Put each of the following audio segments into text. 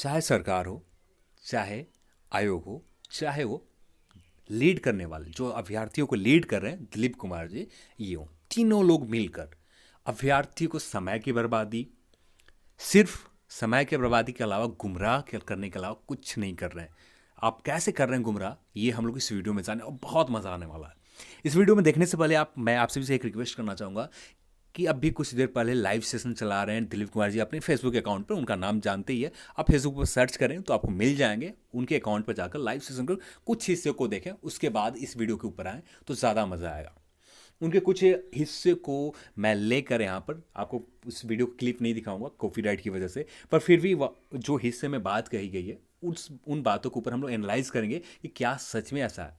चाहे सरकार हो, चाहे आयोग हो, चाहे वो लीड करने वाले जो अभ्यर्थियों को लीड कर रहे हैं दिलीप कुमार जी, ये हो, तीनों लोग मिलकर अभ्यर्थी को समय की बर्बादी, सिर्फ समय की बर्बादी के अलावा गुमराह करने के अलावा कुछ नहीं कर रहे हैं। आप कैसे कर रहे हैं गुमराह, ये हम लोग इस वीडियो में जाने और बहुत मज़ा आने वाला है। इस वीडियो में देखने से पहले मैं आपसे भी एक रिक्वेस्ट करना चाहूँगा कि अभी कुछ देर पहले लाइव सेशन चला रहे हैं दिलीप कुमार जी अपने फेसबुक अकाउंट पर, उनका नाम जानते ही है। आप फेसबुक पर सर्च करें तो आपको मिल जाएंगे। उनके अकाउंट पर जाकर लाइव सेशन को कुछ हिस्से को देखें, उसके बाद इस वीडियो के ऊपर आएँ तो ज़्यादा मज़ा आएगा। उनके कुछ हिस्से को मैं लेकर यहाँ पर आपको उस वीडियो क्लिप नहीं दिखाऊंगा कॉपीराइट की वजह से, पर फिर भी जो हिस्से में बात कही गई है उन बातों के ऊपर हम लोग एनालाइज करेंगे कि क्या सच में ऐसा है।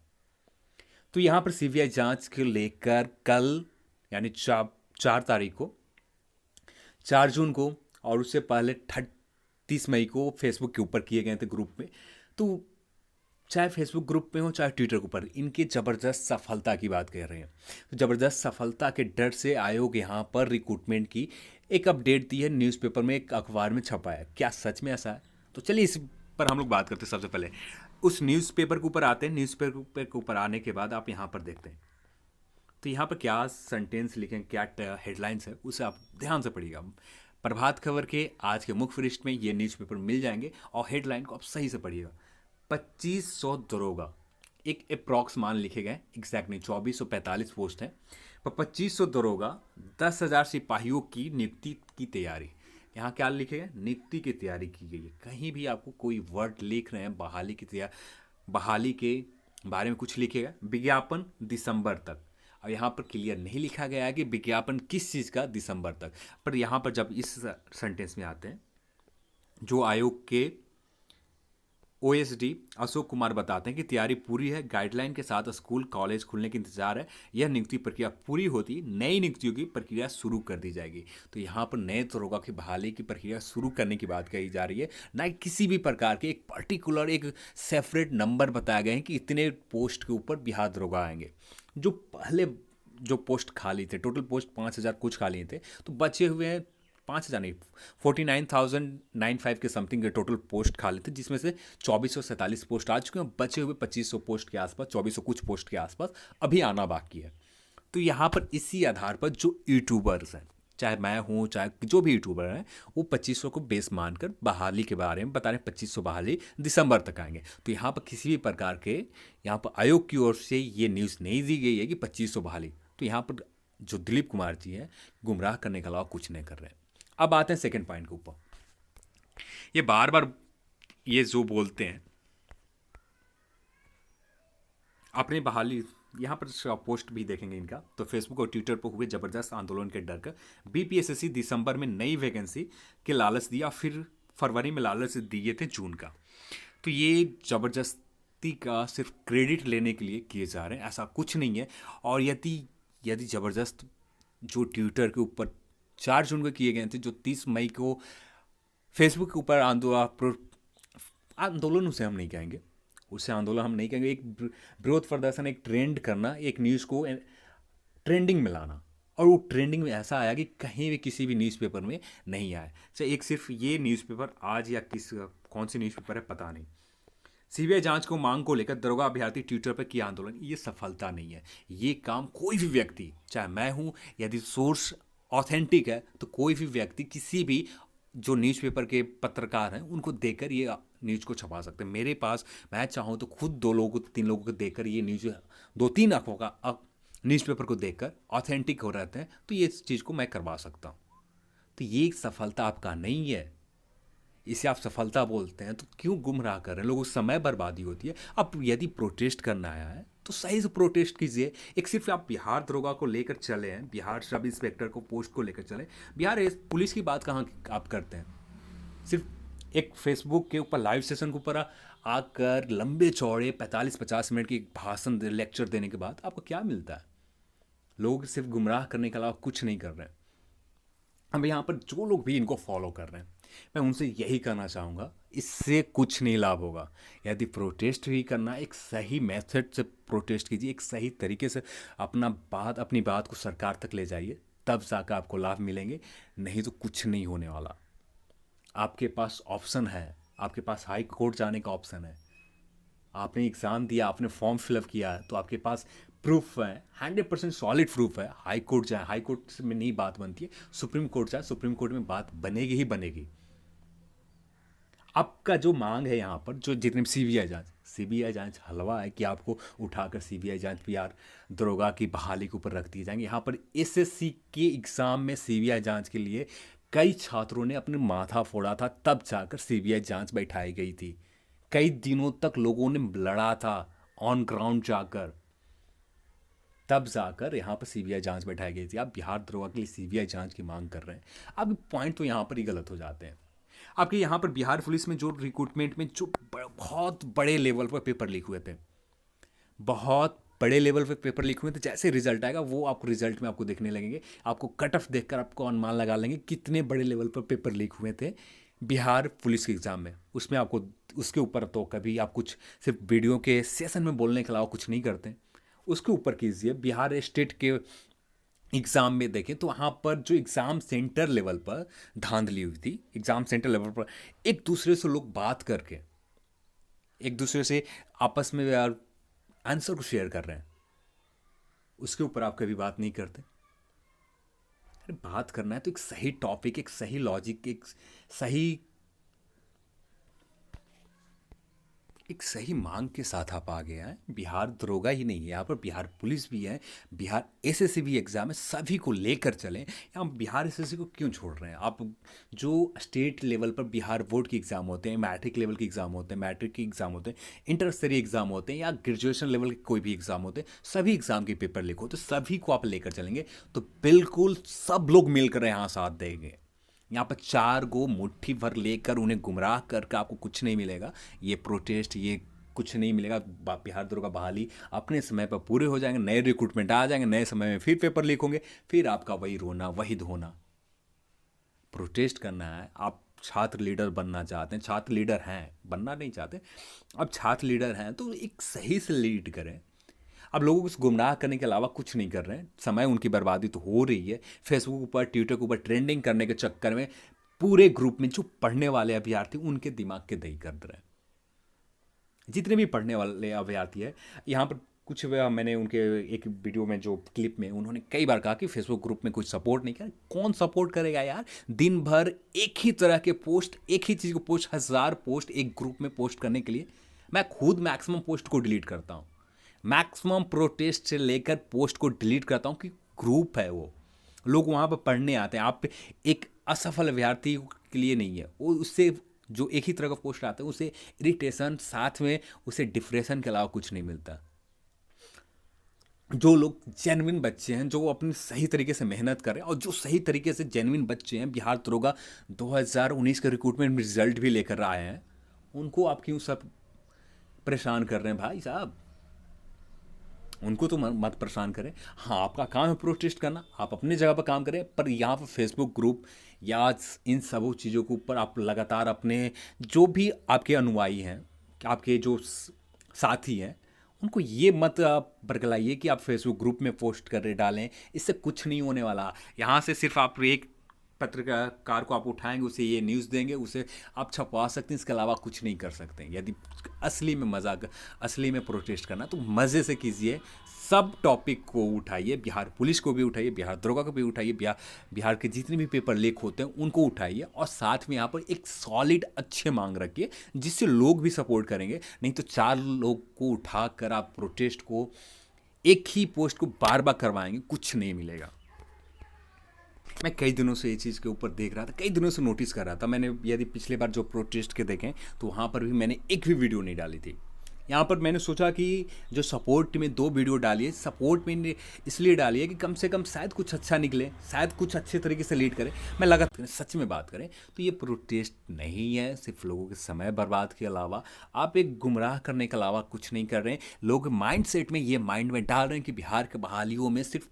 तो यहाँ पर सीबीआई जांच को लेकर कल यानी 4 तारीख को, 4 जून को, और उससे पहले 30 मई को फेसबुक के ऊपर किए गए थे ग्रुप में। तो चाहे फेसबुक ग्रुप में हो चाहे ट्विटर के ऊपर इनकी ज़बरदस्त सफलता की बात कर रहे हैं। तो ज़बरदस्त सफलता के डर से आयोग यहाँ पर रिक्रूटमेंट की एक अपडेट दी है, न्यूज़पेपर में, एक अखबार में छपा है। क्या सच में ऐसा है? तो चलिए इस पर हम लोग बात करते हैं। सबसे पहले उस न्यूज़पेपर के ऊपर आते हैं। न्यूज़पेपर के ऊपर आने के बाद आप यहाँ पर देखते हैं तो यहाँ पर क्या सेंटेंस लिखे, क्या हेडलाइंस है, उसे आप ध्यान से पढ़िएगा। प्रभात खबर के आज के मुख्य पृष्ठ में ये न्यूज़पेपर मिल जाएंगे और हेडलाइन को आप सही से पढ़िएगा। 2500 दरोगा, एक अप्रॉक्स मान लिखे गए, एग्जैक्ट नहीं, 2445 पोस्ट है, पर 2500 दरोगा, 10,000 सिपाहियों की नियुक्ति की तैयारी। यहाँ क्या लिखे गए? नियुक्ति की तैयारी की गई है। कहीं भी आपको कोई वर्ड लिख रहे हैं बहाली के बारे में कुछ लिखेगा, विज्ञापन दिसंबर तक। अब यहाँ पर क्लियर नहीं लिखा गया है कि विज्ञापन किस चीज़ का दिसंबर तक, पर यहाँ पर जब इस सेंटेंस में आते हैं, जो आयोग के ओएसडी अशोक कुमार बताते हैं कि तैयारी पूरी है, गाइडलाइन के साथ स्कूल कॉलेज खुलने के इंतजार है। यह नियुक्ति प्रक्रिया पूरी होती नई नियुक्तियों की प्रक्रिया शुरू कर दी जाएगी। तो यहाँ पर नए दरोगा की बहाली की प्रक्रिया शुरू करने की बात कही जा रही है, ना कि किसी भी प्रकार के एक पर्टिकुलर एक सेपरेट नंबर बताए गए हैं कि इतने पोस्ट के ऊपर बिहार दरोगा आएंगे। जो पहले जो पोस्ट खाली थे, टोटल पोस्ट 5,000 कुछ खाली थे, तो बचे हुए हैं 5,000 नहीं, 49,095 के समथिंग के टोटल पोस्ट खाली थे, जिसमें से 2447 पोस्ट आ चुके हैं। बचे हुए 2500 पोस्ट के आसपास, 2400 कुछ पोस्ट के आसपास अभी आना बाकी है। तो यहाँ पर इसी आधार पर जो यूट्यूबर्स हैं, चाहे मैं हूँ चाहे जो भी यूट्यूबर हैं, वो 2500 को बेस मानकर बहाली के बारे में बता रहे हैं। 2500 बहाली दिसंबर तक आएंगे। तो यहाँ पर किसी भी प्रकार के यहाँ पर आयोग की ओर से ये न्यूज़ नहीं दी गई है कि 2500 बहाली। तो यहाँ पर जो दिलीप कुमार जी हैं गुमराह करने के अलावा कुछ नहीं कर रहे हैं। अब आते हैं सेकंड पॉइंट के ऊपर। ये बार बार ये जो बोलते हैं अपनी बहाली, यहाँ पर पोस्ट भी देखेंगे इनका, तो फेसबुक और ट्विटर पर हुए जबरदस्त आंदोलन के डर कर बीपीएसएससी दिसंबर में नई वैकेंसी के लालच दिया, फिर फरवरी में लालच दिए थे जून का। तो ये जबरदस्ती का सिर्फ क्रेडिट लेने के लिए किए जा रहे हैं, ऐसा कुछ नहीं है। और यदि ज़बरदस्त जो ट्विटर के ऊपर 4 जून को किए गए थे, जो 30 मई को फेसबुक के ऊपर आंदोलन उसे हम नहीं कहेंगे, उससे आंदोलन हम नहीं कहेंगे, एक विरोध प्रदर्शन, एक ट्रेंड करना, एक न्यूज़ को ट्रेंडिंग में लाना, और वो ट्रेंडिंग में ऐसा आया कि कहीं भी किसी भी न्यूज़पेपर में नहीं आया। चाहे एक सिर्फ ये न्यूज़पेपर आज या कौन सी न्यूज़पेपर है पता नहीं। सीबीआई जांच को मांग को लेकर दरोगा अभ्यर्थी ट्विटर पर किया आंदोलन, ये सफलता नहीं है। ये काम कोई भी व्यक्ति, चाहे मैं हूँ, यदि सोर्स ऑथेंटिक है तो कोई भी व्यक्ति किसी भी जो न्यूज़पेपर के पत्रकार हैं उनको देकर ये न्यूज़ को छपा सकते हैं। मेरे पास मैं चाहूँ तो खुद 2 लोगों 3 लोगों को देकर ये न्यूज़, 2-3 अखबार का न्यूज़पेपर को देखकर ऑथेंटिक हो रहते हैं, तो ये चीज़ को मैं करवा सकता हूँ। तो ये सफलता आपका नहीं है, इसे आप सफलता बोलते हैं, तो क्यों गुमराह कर रहे हैं लोगों को? समय बर्बादी होती है। अब यदि प्रोटेस्ट करना आया है तो सही से प्रोटेस्ट कीजिए। एक सिर्फ आप बिहार दरोगा को लेकर चले हैं, बिहार सब इंस्पेक्टर को पोस्ट को लेकर चले, बिहार पुलिस की बात कहाँ आप करते हैं? सिर्फ एक फेसबुक के ऊपर लाइव सेशन के ऊपर आकर लंबे चौड़े 45-50 मिनट की भाषण लेक्चर देने के बाद आपको क्या मिलता है? लोग सिर्फ गुमराह करने के अलावा कुछ नहीं कर रहे हैं। अब यहाँ पर जो लोग भी इनको फॉलो कर रहे हैं, मैं उनसे यही कहना चाहूँगा, इससे कुछ नहीं लाभ होगा। यदि प्रोटेस्ट ही करना, एक सही मेथड से प्रोटेस्ट कीजिए, एक सही तरीके से अपनी बात को सरकार तक ले जाइए, तब जाकर आपको लाभ मिलेंगे, नहीं तो कुछ नहीं होने वाला। आपके पास ऑप्शन है, आपके पास हाई कोर्ट जाने का ऑप्शन है। आपने एग्ज़ाम दिया, आपने फॉर्म फिलअप किया, तो आपके पास प्रूफ है, 100% सॉलिड प्रूफ है। हाई कोर्ट जाए, हाई कोर्ट में नहीं बात बनती है, सुप्रीम कोर्ट जाए, सुप्रीम कोर्ट में बात बनेगी ही बनेगी। आपका जो मांग है यहाँ पर, जो जितने सीबीआई जांच हलवा है कि आपको उठाकर सीबीआई जांच पीआर दरोगा की बहाली के ऊपर रख दी जाएंगी। यहाँ पर एसएससी के एग्ज़ाम में सीबीआई जांच के लिए कई छात्रों ने अपने माथा फोड़ा था, तब जाकर सीबीआई जांच बैठाई गई थी। कई दिनों तक लोगों ने लड़ा था ऑन ग्राउंड जाकर, तब जाकर यहाँ पर सीबीआई जांच बैठाई गई थी। आप बिहार दरोगा के लिए सीबीआई जांच की मांग कर रहे हैं। अब पॉइंट तो यहाँ पर ही गलत हो जाते हैं। आपके यहाँ पर बिहार पुलिस में जो रिक्रूटमेंट में जो बहुत बड़े लेवल पर पेपर लीक हुए थे, बहुत बड़े लेवल पर पेपर लीक हुए थे, जैसे रिजल्ट आएगा वो आपको रिजल्ट में आपको देखने लगेंगे। आपको कट ऑफ देखकर आपको अनुमान लगा लेंगे कितने बड़े लेवल पर पेपर लीक हुए थे बिहार पुलिस के एग्ज़ाम में। उसमें आपको उसके ऊपर तो कभी आप कुछ सिर्फ वीडियो के सेशन में बोलने के अलावा कुछ नहीं करते, उसके ऊपर कीजिए। बिहार स्टेट के एग्ज़ाम में देखें तो वहाँ पर जो एग्ज़ाम सेंटर लेवल पर धांधली हुई थी, एग्ज़ाम सेंटर लेवल पर एक दूसरे से लोग बात करके एक दूसरे से आपस में यार आंसर को शेयर कर रहे हैं, उसके ऊपर आप कभी बात नहीं करते। अरे बात करना है तो एक सही टॉपिक, एक सही लॉजिक, एक सही मांग के साथ आप आ गए हैं। बिहार दरोगा ही नहीं है, यहाँ पर बिहार पुलिस भी है, बिहार एसएससी भी एग्ज़ाम है, सभी को लेकर चलें। यहाँ बिहार एसएससी को क्यों छोड़ रहे हैं आप? जो स्टेट लेवल पर बिहार बोर्ड के एग्ज़ाम होते हैं, मैट्रिक लेवल के एग्ज़ाम होते हैं, मैट्रिक के एग्ज़ाम होते हैं, इंटर स्तरीय एग्ज़ाम होते हैं, या ग्रेजुएशन लेवल के कोई भी एग्ज़ाम होते हैं, सभी एग्ज़ाम के पेपर लीक होते, सभी को आप लेकर चलेंगे तो बिल्कुल सब लोग मिलकर यहाँ साथ देंगे। यहाँ पर चार गो मुट्ठी भर लेकर उन्हें गुमराह करके आपको कुछ नहीं मिलेगा। ये प्रोटेस्ट, ये कुछ नहीं मिलेगा। बिहार दरोगा बहाली अपने समय पर पूरे हो जाएंगे, नए रिक्रूटमेंट आ जाएंगे, नए समय में फिर पेपर लीक होंगे, फिर आपका वही रोना वही धोना। प्रोटेस्ट करना है, आप छात्र लीडर बनना चाहते हैं, छात्र लीडर हैं, बनना नहीं चाहते, अब छात्र लीडर हैं तो एक सही से लीड करें। अब लोगों को गुमराह करने के अलावा कुछ नहीं कर रहे हैं, समय उनकी बर्बादी तो हो रही है। फेसबुक ऊपर, ट्विटर के ऊपर ट्रेंडिंग करने के चक्कर में पूरे ग्रुप में जो पढ़ने वाले अभ्यर्थी उनके दिमाग के दही कर रहे हैं। जितने भी पढ़ने वाले अभ्यर्थी है यहाँ पर, कुछ मैंने उनके एक वीडियो में जो क्लिप में उन्होंने कई बार कहा कि फेसबुक ग्रुप में कोई सपोर्ट नहीं किया। कौन सपोर्ट करेगा यार? दिन भर एक ही तरह के पोस्ट, एक ही चीज़ को पोस्ट, 1000 पोस्ट एक ग्रुप में पोस्ट करने के लिए मैं खुद मैक्सिमम पोस्ट को डिलीट करता हूँ। मैक्सिमम प्रोटेस्ट से लेकर पोस्ट को डिलीट करता हूँ कि ग्रुप है, वो लोग वहाँ पर पढ़ने आते हैं। आप एक असफल अभ्यर्थी के लिए नहीं है वो, उससे जो एक ही तरह का पोस्ट आता है उसे इरिटेशन, साथ में उसे डिप्रेशन के अलावा कुछ नहीं मिलता। जो लोग जेन्युइन बच्चे हैं, जो अपने सही तरीके से मेहनत कर रहे हैं, और जो सही तरीके से जेन्युइन बच्चे हैं, बिहार दरोगा 2019 के रिक्रूटमेंट में रिजल्ट भी लेकर आए हैं, उनको आप क्यों सब परेशान कर रहे हैं भाई साहब? उनको तो मत परेशान करें। हाँ, आपका काम है प्रोटेस्ट करना, आप अपनी जगह पर काम करें, पर यहाँ पर फेसबुक ग्रुप या इन सब चीज़ों के ऊपर आप लगातार अपने जो भी आपके अनुयायी हैं, आपके जो साथी हैं, उनको ये मत आप बरगलाइए कि आप फेसबुक ग्रुप में पोस्ट कर डालें, इससे कुछ नहीं होने वाला। यहाँ से सिर्फ आप एक पत्रकार को आप उठाएंगे, उसे ये न्यूज़ देंगे, उसे आप छपवा सकते हैं, इसके अलावा कुछ नहीं कर सकते हैं। यदि असली में मजाक, असली में प्रोटेस्ट करना तो मज़े से कीजिए, सब टॉपिक को उठाइए, बिहार पुलिस को भी उठाइए, बिहार दरोगा को भी उठाइए, बिहार के जितने भी पेपर लीक होते हैं उनको उठाइए, और साथ में यहाँ पर एक सॉलिड अच्छे मांग रखिए जिससे लोग भी सपोर्ट करेंगे। नहीं तो 4 लोग को उठा कर आप प्रोटेस्ट को, एक ही पोस्ट को बार बार करवाएंगे, कुछ नहीं मिलेगा। मैं कई दिनों से ये चीज़ के ऊपर देख रहा था, कई दिनों से नोटिस कर रहा था। मैंने यदि पिछले बार जो प्रोटेस्ट के देखें तो वहाँ पर भी मैंने एक भी वीडियो नहीं डाली थी। यहाँ पर मैंने सोचा कि जो सपोर्ट में 2 वीडियो डाली है, सपोर्ट में इसलिए डाली है कि कम से कम शायद कुछ अच्छा निकले, शायद कुछ अच्छे तरीके से लीड करें। मैं लगातार सच में बात करें तो ये प्रोटेस्ट नहीं है सिर्फ लोगों के समय बर्बाद के अलावा, आप एक गुमराह करने के अलावा कुछ नहीं कर रहे हैं। लोग माइंड सेट में ये माइंड में डाल रहे हैं कि बिहार के बहालियों में सिर्फ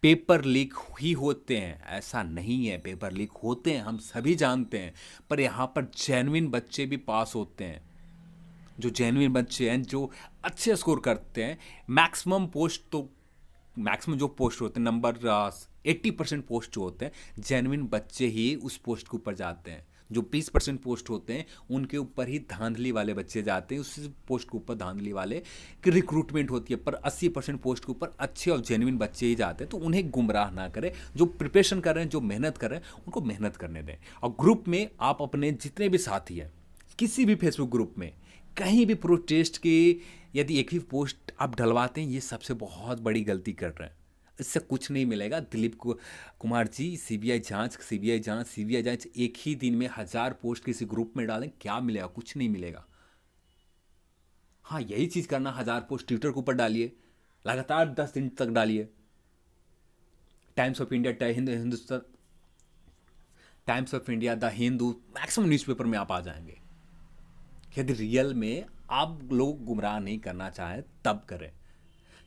पेपर लीक ही होते हैं। ऐसा नहीं है, पेपर लीक होते हैं, हम सभी जानते हैं, पर यहाँ पर जेन्युइन बच्चे भी पास होते हैं। जो जेन्युइन बच्चे हैं, जो अच्छे स्कोर करते हैं, मैक्सिमम जो पोस्ट होते हैं, नंबर 80% पोस्ट जो होते हैं, जेन्युइन बच्चे ही उस पोस्ट के ऊपर जाते हैं। जो 20% पोस्ट होते हैं उनके ऊपर ही धांधली वाले बच्चे जाते हैं, उसी पोस्ट के ऊपर धांधली वाले की रिक्रूटमेंट होती है, पर 80% पोस्ट के ऊपर अच्छे और जेन्युइन बच्चे ही जाते हैं। तो उन्हें गुमराह ना करें, जो प्रिपरेशन कर रहे हैं, जो मेहनत कर रहे हैं, उनको मेहनत करने दें। और ग्रुप में आप अपने जितने भी साथी हैं, किसी भी फेसबुक ग्रुप में कहीं भी प्रोटेस्ट की यदि एक ही पोस्ट आप डलवाते हैं, ये सबसे बहुत बड़ी गलती कर रहे हैं। इससे कुछ नहीं मिलेगा। कुमार जी, सीबीआई जांच एक ही दिन में 1000 पोस्ट किसी ग्रुप में डालें, क्या मिलेगा? कुछ नहीं मिलेगा। हाँ, यही चीज़ करना, 1000 पोस्ट ट्विटर के ऊपर डालिए, लगातार 10 दिन तक डालिए। Times of India, Hindustan times of India, the Hindu, maximum newspaper में आप आ जाएंगे। यदि रियल में आप लोग गुमराह नहीं करना चाहें तब करें।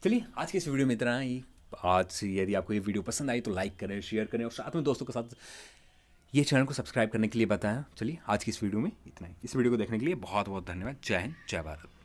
चलिए, आज की इस वीडियो में इतना ही। आज यदि आपको ये वीडियो पसंद आई तो लाइक करें, शेयर करें और साथ में दोस्तों के साथ ये चैनल को सब्सक्राइब करने के लिए बताएं। चलिए, आज की इस वीडियो में इतना ही। इस वीडियो को देखने के लिए बहुत बहुत धन्यवाद। जय हिंद, जय भारत।